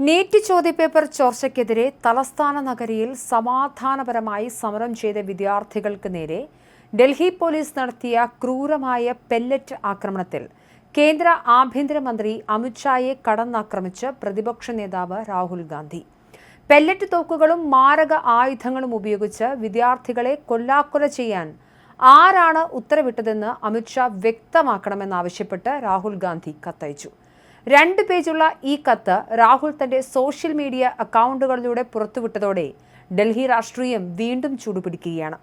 NEET ചോദ്യപേപ്പർ ചോർച്ചയ്ക്കെതിരെ തലസ്ഥാന നഗരിയിൽ സമാധാനപരമായി സമരം ചെയ്ത വിദ്യാർത്ഥികൾക്ക് നേരെ ഡൽഹി പോലീസ് നടത്തിയ ക്രൂരമായ പെല്ലറ്റ് ആക്രമണത്തിൽ കേന്ദ്ര ആഭ്യന്തരമന്ത്രി അമിത്ഷായെ കടന്നാക്രമിച്ച് പ്രതിപക്ഷ നേതാവ് രാഹുൽ ഗാന്ധി. പെല്ലറ്റ് തോക്കുകളും മാരക ആയുധങ്ങളും ഉപയോഗിച്ച് വിദ്യാർത്ഥികളെ കൊല്ലാക്കൊല ചെയ്യാൻ ആരാണ് ഉത്തരവിട്ടതെന്ന് അമിത്ഷാ വ്യക്തമാക്കണമെന്നാവശ്യപ്പെട്ട് രാഹുൽ ഗാന്ധി കത്തയച്ചു. 2 പേജുള്ള ഈ കത്ത് രാഹുൽ തന്റെ സോഷ്യൽ മീഡിയ അക്കൗണ്ടുകളിലൂടെ പുറത്തുവിട്ടതോടെ ഡൽഹി രാഷ്ട്രീയം വീണ്ടും ചൂടുപിടിക്കുകയാണ്.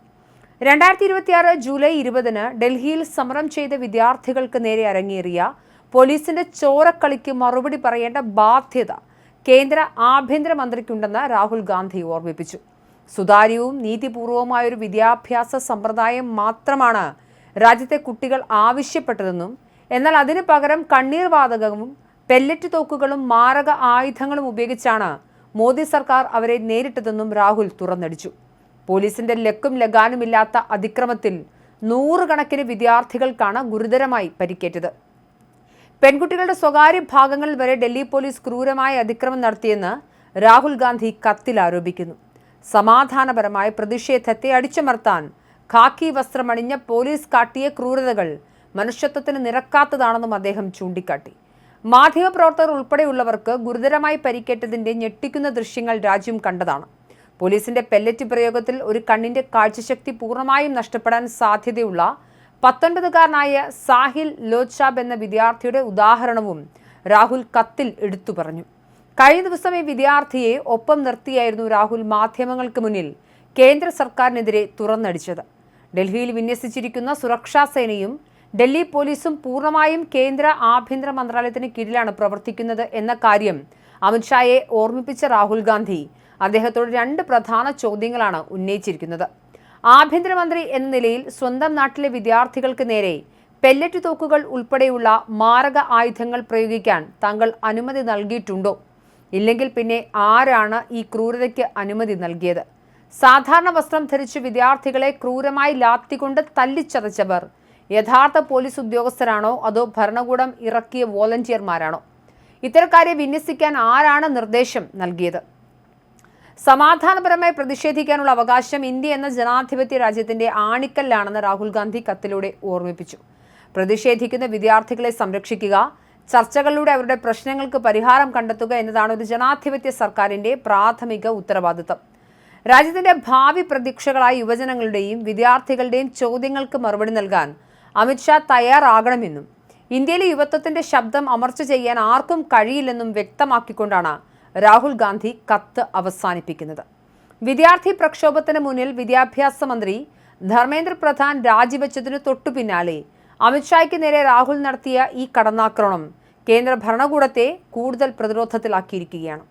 2026 ജൂലൈ 20-ന് ഡൽഹിയിൽ സമരം ചെയ്ത വിദ്യാർത്ഥികൾക്ക് നേരെ അരങ്ങേറിയ പോലീസിന്റെ ചോരക്കളിക്ക് മറുപടി പറയേണ്ട ബാധ്യത കേന്ദ്ര ആഭ്യന്തരമന്ത്രിക്കുണ്ടെന്ന് രാഹുൽ ഗാന്ധി ഓർമ്മിപ്പിച്ചു. സുതാര്യവും നീതിപൂർവവുമായൊരു വിദ്യാഭ്യാസ സമ്പ്രദായം മാത്രമാണ് രാജ്യത്തെ കുട്ടികൾ ആവശ്യപ്പെട്ടതെന്നും എന്നാൽ അതിനു പകരം കണ്ണീർവാതകവും പെല്ലറ്റ് തോക്കുകളും മാരക ആയുധങ്ങളും ഉപയോഗിച്ചാണ് മോദി സർക്കാർ അവരെ നേരിട്ടതെന്നും രാഹുൽ തുറന്നടിച്ചു. പോലീസിന്റെ ലക്കും ലഗാനുമില്ലാത്ത അതിക്രമത്തിൽ 100 കണക്കിന് വിദ്യാർത്ഥികൾക്കാണ് ഗുരുതരമായി പരിക്കേറ്റത്. പെൺകുട്ടികളുടെ സ്വകാര്യ ഭാഗങ്ങളിൽ വരെ ഡൽഹി പോലീസ് ക്രൂരമായ അതിക്രമം നടത്തിയെന്ന് രാഹുൽ ഗാന്ധി കത്തിൽ ആരോപിക്കുന്നു. സമാധാനപരമായ പ്രതിഷേധത്തെ അടിച്ചമർത്താൻ ഖാക്കി വസ്ത്രമണിഞ്ഞ പോലീസ് കാട്ടിയ ക്രൂരതകൾ മനുഷ്യത്വത്തിന് നിരക്കാത്തതാണെന്നും അദ്ദേഹം ചൂണ്ടിക്കാട്ടി. മാധ്യമപ്രവർത്തകർ ഉൾപ്പെടെയുള്ളവർക്ക് ഗുരുതരമായി പരിക്കേറ്റതിന്റെ ഞെട്ടിക്കുന്ന ദൃശ്യങ്ങൾ രാജ്യം കണ്ടതാണ്. പോലീസിന്റെ പെല്ലറ്റ് പ്രയോഗത്തിൽ ഒരു കണ്ണിന്റെ കാഴ്ചശക്തി പൂർണ്ണമായും നഷ്ടപ്പെടാൻ സാധ്യതയുള്ള 19-കാരനായ സാഹിൽ ലോച്ചാബ് എന്ന വിദ്യാർത്ഥിയുടെ ഉദാഹരണവും രാഹുൽ കത്തിൽ എടുത്തു പറഞ്ഞു. കഴിഞ്ഞ ദിവസം ഈ വിദ്യാർത്ഥിയെ ഒപ്പം നിർത്തിയായിരുന്നു രാഹുൽ മാധ്യമങ്ങൾക്ക് മുന്നിൽ കേന്ദ്ര സർക്കാരിനെതിരെ തുറന്നടിച്ചത്. ഡൽഹിയിൽ വിന്യസിച്ചിരിക്കുന്ന സുരക്ഷാ സേനയും ഡൽഹി പോലീസും പൂർണ്ണമായും കേന്ദ്ര ആഭ്യന്തര മന്ത്രാലയത്തിന് കീഴിലാണ് പ്രവർത്തിക്കുന്നത് എന്ന കാര്യം അമിത്ഷായെ ഓർമ്മിപ്പിച്ച രാഹുൽ ഗാന്ധി അദ്ദേഹത്തോട് 2 പ്രധാന ചോദ്യങ്ങളാണ് ഉന്നയിച്ചിരിക്കുന്നത്. ആഭ്യന്തരമന്ത്രി എന്ന നിലയിൽ സ്വന്തം നാട്ടിലെ വിദ്യാർത്ഥികൾക്ക് നേരെ പെല്ലറ്റ് തോക്കുകൾ ഉൾപ്പെടെയുള്ള മാരക ആയുധങ്ങൾ പ്രയോഗിക്കാൻ താങ്കൾ അനുമതി നൽകിയിട്ടുണ്ടോ? ഇല്ലെങ്കിൽ പിന്നെ ആരാണ് ഈ ക്രൂരതയ്ക്ക് അനുമതി നൽകിയത്? സാധാരണ വസ്ത്രം ധരിച്ച് വിദ്യാർത്ഥികളെ ക്രൂരമായി ലാത്തികൊണ്ട് തല്ലിച്ചതച്ചവർ യഥാർത്ഥ പോലീസ് ഉദ്യോഗസ്ഥരാണോ അതോ ഭരണകൂടം ഇറക്കിയ വോളണ്ടിയർമാരാണോ? ഇത്തരക്കാരെ വിന്യസിക്കാൻ ആരാണ് നിർദ്ദേശം നൽകിയത്? സമാധാനപരമായി പ്രതിഷേധിക്കാനുള്ള അവകാശം ഇന്ത്യ എന്ന ജനാധിപത്യ രാജ്യത്തിന്റെ ആണിക്കല്ലാണെന്ന് രാഹുൽ ഗാന്ധി കത്തിലൂടെ ഓർമ്മിപ്പിച്ചു. പ്രതിഷേധിക്കുന്ന വിദ്യാർത്ഥികളെ സംരക്ഷിക്കുക, ചർച്ചകളിലൂടെ അവരുടെ പ്രശ്നങ്ങൾക്ക് പരിഹാരം കണ്ടെത്തുക എന്നതാണ് ഒരു ജനാധിപത്യ സർക്കാരിന്റെ പ്രാഥമിക ഉത്തരവാദിത്തം. രാജ്യത്തിന്റെ ഭാവി പ്രതീക്ഷകളായ യുവജനങ്ങളുടെയും വിദ്യാർത്ഥികളുടെയും ചോദ്യങ്ങൾക്ക് മറുപടി നൽകാൻ അമിത്ഷാ തയ്യാറാകണമെന്നും ഇന്ത്യയിലെ യുവത്വത്തിന്റെ ശബ്ദം അമർച്ച ചെയ്യാൻ ആർക്കും കഴിയില്ലെന്നും വ്യക്തമാക്കിക്കൊണ്ടാണ് രാഹുൽ ഗാന്ധി കത്ത് അവസാനിപ്പിക്കുന്നത്. വിദ്യാർത്ഥി പ്രക്ഷോഭത്തിന് മുന്നിൽ വിദ്യാഭ്യാസ മന്ത്രി ധർമ്മേന്ദ്ര പ്രധാൻ രാജിവെച്ചതിനു തൊട്ടു പിന്നാലെ അമിത്ഷായ്ക്ക് നേരെ രാഹുൽ നടത്തിയ ഈ കടന്നാക്രമണം കേന്ദ്ര ഭരണകൂടത്തെ കൂടുതൽ പ്രതിരോധത്തിലാക്കിയിരിക്കുകയാണ്.